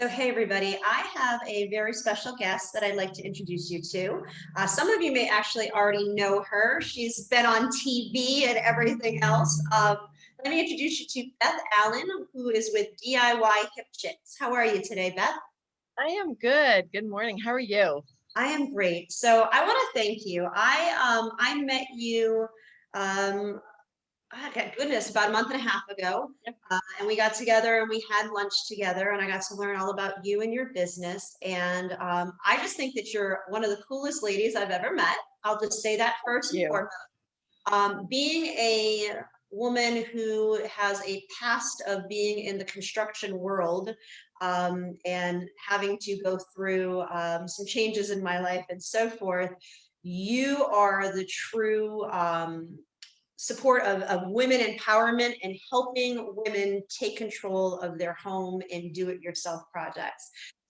So, hey, everybody, I have a very special guest that I'd like to introduce you to. Some of you may actually already know her. She's been on TV and everything else. Let me introduce you to Beth Allen, who is with DIY Hip Chicks. How are you today, Beth? I am good. Good morning. How are you? I am great. So I want to thank you. I met you goodness, about a month and a half ago. Yep. And we got together and we had lunch together, and I got to learn all about you and your business. And I just think that you're one of the coolest ladies I've ever met. I'll just say that first and You. foremost. Being a woman who has a past of being in the construction world and having to go through some changes in my life and so forth, you are the true support of women empowerment and helping women take control of their home and do-it-yourself projects.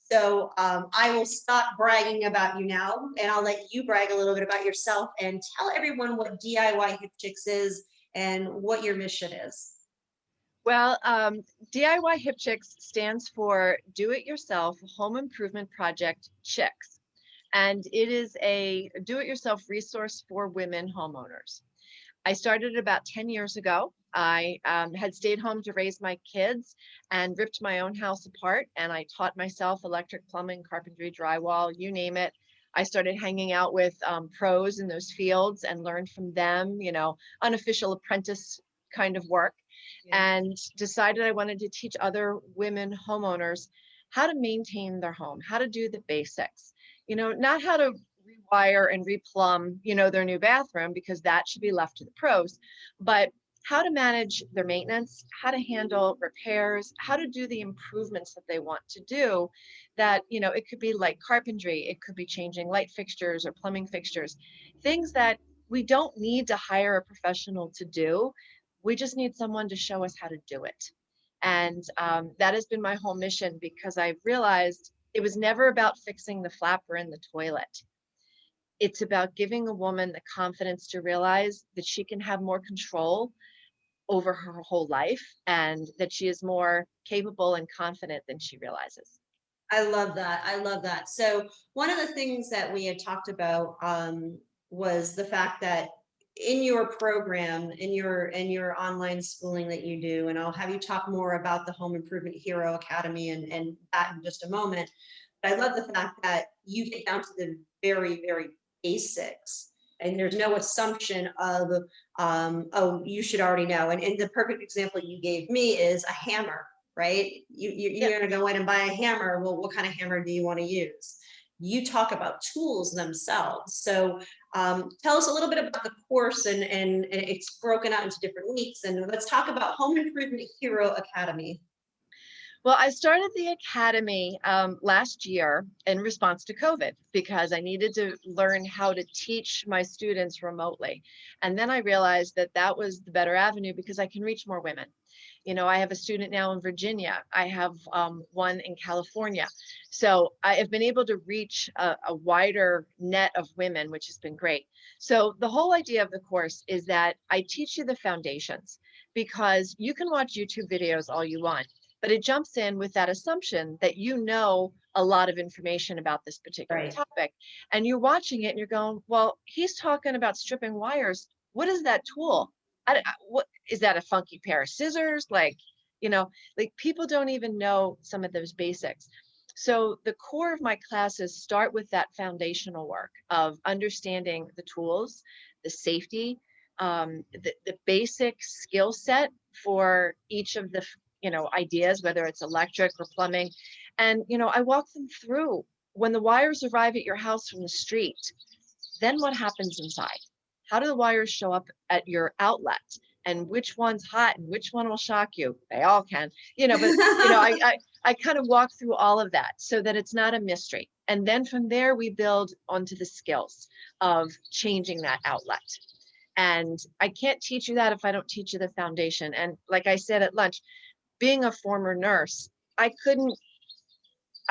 So I will stop bragging about you now, and I'll let you brag a little bit about yourself and tell everyone what DIY Hip Chicks is and what your mission is. Well, DIY Hip Chicks stands for Do It Yourself Home Improvement Project Chicks. And it is a do it yourself resource for women homeowners. I started about 10 years ago. I had stayed home to raise my kids and ripped my own house apart. And I taught myself electric, plumbing, carpentry, drywall, you name it. I started hanging out with pros in those fields and learned from them, unofficial apprentice kind of work, and decided I wanted to teach other women homeowners how to maintain their home, how to do the basics, not how to rewire and replumb, their new bathroom, because that should be left to the pros, but how to manage their maintenance, how to handle repairs, how to do the improvements that they want to do. That, it could be like carpentry, it could be changing light fixtures or plumbing fixtures, things that we don't need to hire a professional to do. We just need someone to show us how to do it. And that has been my whole mission, because I realized it was never about fixing the flapper in the toilet. It's about giving a woman the confidence to realize that she can have more control over her whole life and that she is more capable and confident than she realizes. I love that. I love that. So one of the things that we had talked about was the fact that in your program, in your online schooling that you do, and I'll have you talk more about the Home Improvement Hero Academy and that in just a moment. But I love the fact that you get down to the very, very basics, and there's no assumption of, oh, you should already know. And the perfect example you gave me is a hammer, right? You're going to go in and buy a hammer. Well, what kind of hammer do you want to use? You talk about tools themselves. So tell us a little bit about the course, and it's broken out into different weeks. And let's talk about Home Improvement Hero Academy. Well, I started the academy last year in response to COVID, because I needed to learn how to teach my students remotely. And then I realized that that was the better avenue, because I can reach more women. I have a student now in Virginia. I have one in California. So I have been able to reach a wider net of women, which has been great. So the whole idea of the course is that I teach you the foundations, because you can watch YouTube videos all you want, but it jumps in with that assumption that you know a lot of information about this particular topic. And you're watching it and you're going, well, he's talking about stripping wires. What is that tool? What is that, a funky pair of scissors? Like people don't even know some of those basics. So the core of my classes start with that foundational work of understanding the tools, the safety, the basic skill set for each of the ideas, whether it's electric or plumbing. And I walk them through, when the wires arrive at your house from the street, then what happens inside? How do the wires show up at your outlet? And which one's hot and which one will shock you? They all can, but I kind of walk through all of that so that it's not a mystery. And then from there, we build onto the skills of changing that outlet. And I can't teach you that if I don't teach you the foundation. And like I said at lunch, being a former nurse, I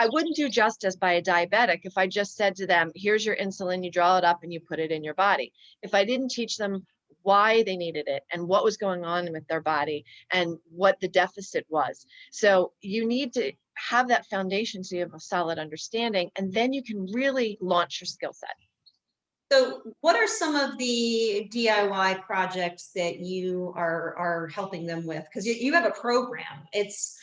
wouldn't do justice by a diabetic if I just said to them, here's your insulin, you draw it up and you put it in your body. If I didn't teach them why they needed it and what was going on with their body and what the deficit was. So you need to have that foundation so you have a solid understanding, and then you can really launch your skill set. So what are some of the DIY projects that you are helping them with? Because you have a program. It's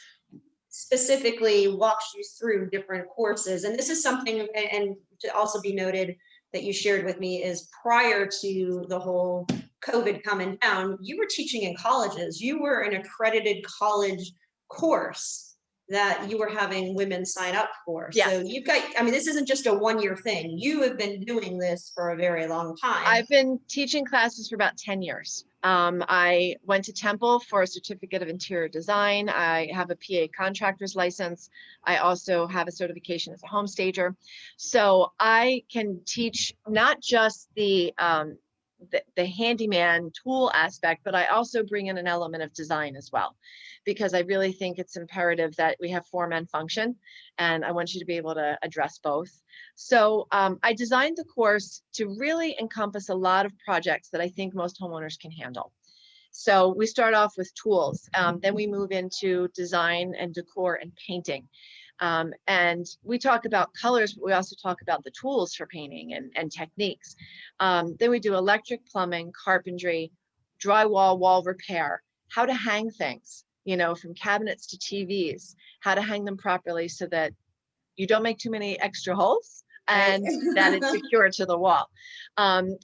specifically walks you through different courses. And this is something, and to also be noted, that you shared with me is prior to the whole COVID coming down, you were teaching in colleges. You were an accredited college course that you were having women sign up for. Yes. So you've got, I mean, this isn't just a one-year thing. You have been doing this for a very long time. I've been teaching classes for about 10 years. I went to Temple for a certificate of interior design. I have a PA contractor's license. I also have a certification as a home stager. So I can teach not just the handyman tool aspect, but I also bring in an element of design as well, because I really think it's imperative that we have form and function, and I want you to be able to address both. So I designed the course to really encompass a lot of projects that I think most homeowners can handle. So we start off with tools, then we move into design and decor and painting. And we talk about colors, but we also talk about the tools for painting and techniques. Then we do electric, plumbing, carpentry, drywall, wall repair, how to hang things, from cabinets to TVs, how to hang them properly so that you don't make too many extra holes and that it's secure to the wall.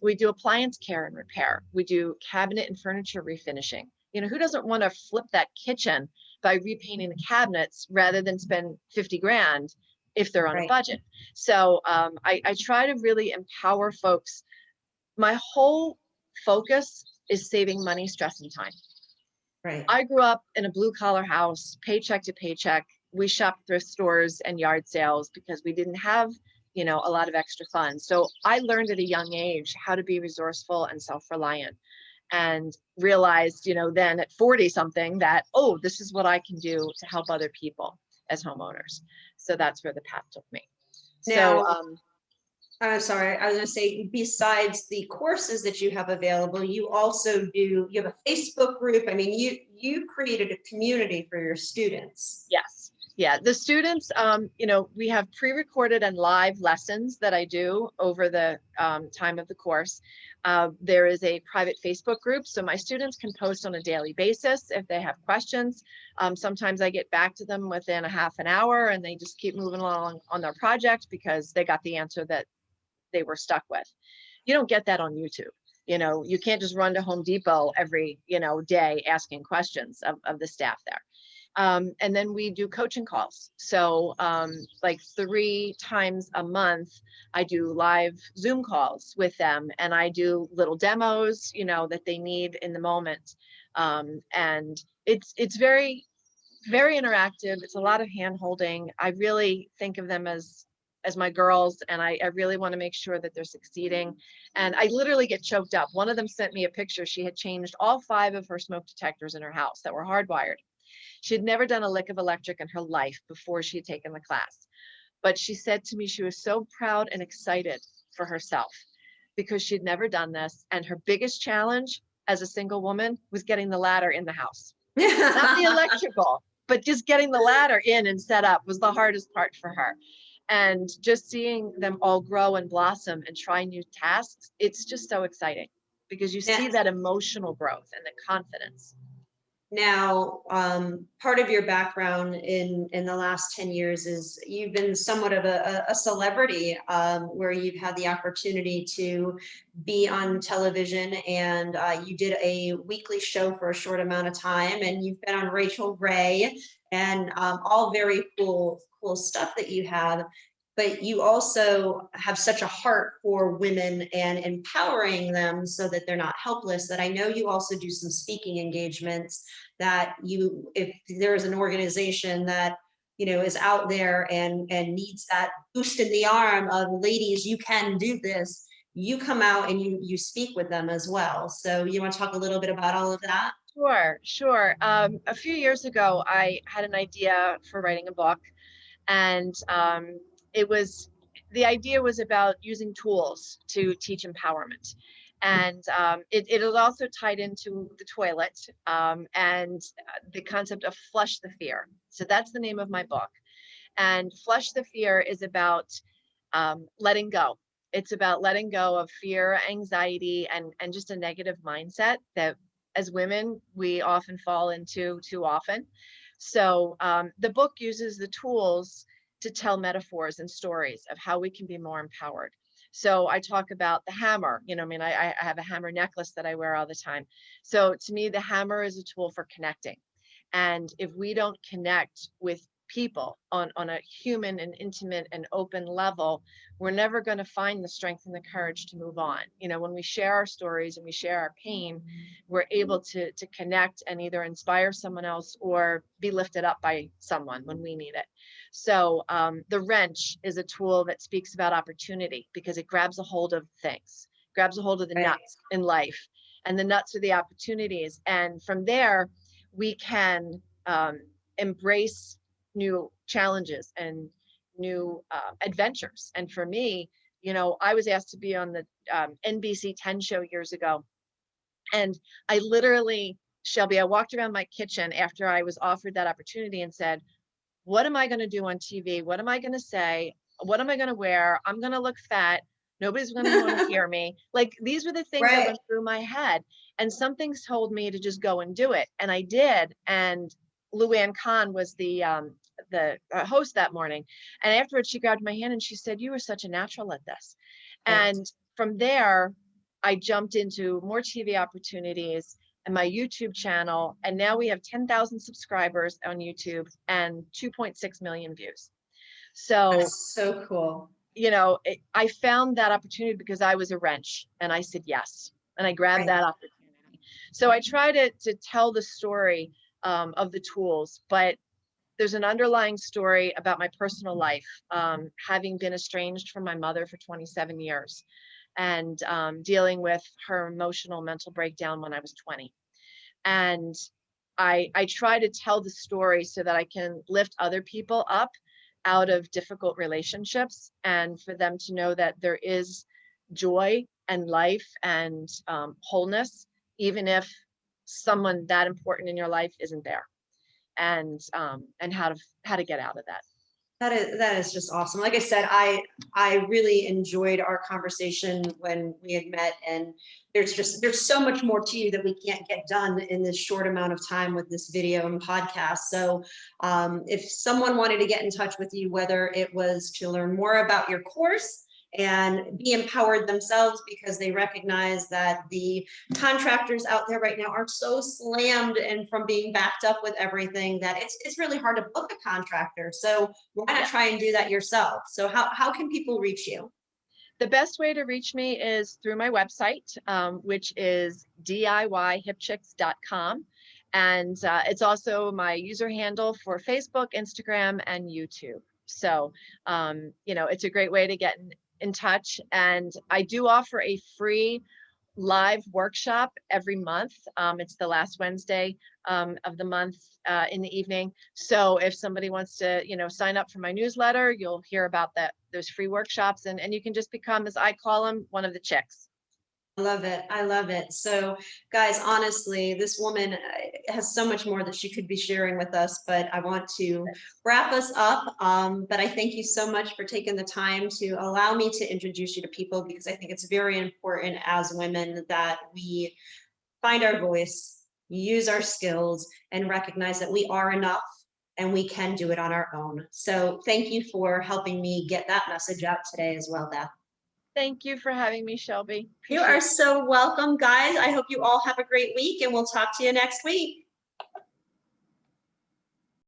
We do appliance care and repair. We do cabinet and furniture refinishing. Who doesn't want to flip that kitchen by repainting the cabinets rather than spend 50 grand if they're on a budget? So I try to really empower folks. My whole focus is saving money, stress, and time. Right. I grew up in a blue collar house, paycheck to paycheck. We shopped thrift stores and yard sales because we didn't have, a lot of extra funds. So I learned at a young age how to be resourceful and self-reliant, and realized, then at 40 something that, oh, this is what I can do to help other people as homeowners. So that's where the path took me. Now, I'm sorry, I was going to say, besides the courses that you have available, you also you have a Facebook group. I mean, you created a community for your students. Yes. Yeah, the students, we have pre-recorded and live lessons that I do over the time of the course. There is a private Facebook group, so my students can post on a daily basis if they have questions. Sometimes I get back to them within a half an hour, and they just keep moving along on their project because they got the answer that they were stuck with. You don't get that on YouTube. You can't just run to Home Depot every, day asking questions of the staff there. And then we do coaching calls. So like 3 times a month, I do live Zoom calls with them, and I do little demos, that they need in the moment. And it's very, very interactive. It's a lot of hand holding. I really think of them as my girls, and I really want to make sure that they're succeeding. And I literally get choked up. One of them sent me a picture. She had changed all 5 of her smoke detectors in her house that were hardwired. She had never done a lick of electric in her life before she had taken the class. But she said to me she was so proud and excited for herself because she'd never done this. And her biggest challenge as a single woman was getting the ladder in the house. Not the electrical, but just getting the ladder in and set up was the hardest part for her. And just seeing them all grow and blossom and try new tasks, it's just so exciting because you see that emotional growth and the confidence. Now, part of your background in the last 10 years is you've been somewhat of a celebrity, where you've had the opportunity to be on television, and you did a weekly show for a short amount of time, and you've been on Rachel Ray, and all very cool stuff that you have. But you also have such a heart for women and empowering them so that they're not helpless, that I know you also do some speaking engagements, that if there's an organization that is out there and needs that boost in the arm of, ladies, you can do this, you come out and you speak with them as well. So you want to talk a little bit about all of that? Sure. A few years ago, I had an idea for writing a book, and the idea was about using tools to teach empowerment. And it is also tied into the toilet, and the concept of flush the fear. So that's the name of my book. And Flush the Fear is about letting go. It's about letting go of fear, anxiety, and just a negative mindset that as women, we often fall into too often. So the book uses the tools to tell metaphors and stories of how we can be more empowered. So I talk about the hammer, I mean, I have a hammer necklace that I wear all the time. So to me, the hammer is a tool for connecting. And if we don't connect with people on a human and intimate and open level, we're never going to find the strength and the courage to move on. When we share our stories and we share our pain, we're able to connect and either inspire someone else or be lifted up by someone when we need it. So the wrench is a tool that speaks about opportunity because it grabs a hold of things, grabs a hold of the Right. nuts in life, and the nuts are the opportunities. And from there, we can embrace new challenges and new adventures. And for me, I was asked to be on the NBC 10 show years ago. And I literally, Shelby, I walked around my kitchen after I was offered that opportunity and said, what am I going to do on TV? What am I going to say? What am I going to wear? I'm going to look fat. Nobody's going to want to hear me. Like, these were the things that Right. went through my head. And something told me to just go and do it. And I did. And Luann Kahn was the host that morning. And afterwards, she grabbed my hand and she said, you were such a natural at this. Right. And from there, I jumped into more TV opportunities and my YouTube channel. And now we have 10,000 subscribers on YouTube and 2.6 million views. So, That's so cool. I found that opportunity because I was a wrench and I said yes. And I grabbed Right. that opportunity. So I try to tell the story of the tools, but there's an underlying story about my personal life, having been estranged from my mother for 27 years and dealing with her emotional mental breakdown when I was 20. And I try to tell the story so that I can lift other people up out of difficult relationships and for them to know that there is joy and life and wholeness, even if someone that important in your life isn't there, and how to get out of that. That is just awesome. Like I said, I really enjoyed our conversation when we had met, and there's so much more to you that we can't get done in this short amount of time with this video and podcast. So if someone wanted to get in touch with you, whether it was to learn more about your course and be empowered themselves because they recognize that the contractors out there right now are so slammed and from being backed up with everything that it's really hard to book a contractor. So why not try and do that yourself? So how can people reach you? The best way to reach me is through my website, which is DIYHipChicks.com. And it's also my user handle for Facebook, Instagram, and YouTube. So, it's a great way to get in touch. And I do offer a free live workshop every month. It's the last Wednesday of the month in the evening. So if somebody wants to, sign up for my newsletter, you'll hear about those free workshops, and you can just become, as I call them, one of the chicks. I love it. I love it. So guys, honestly, this woman has so much more that she could be sharing with us, but I want to wrap us up. But I thank you so much for taking the time to allow me to introduce you to people, because I think it's very important as women that we find our voice, use our skills, and recognize that we are enough and we can do it on our own. So thank you for helping me get that message out today as well, Beth. Thank you for having me, Shelby. You Appreciate are it. so welcome, guys. I hope you all have a great week, and we'll talk to you next week.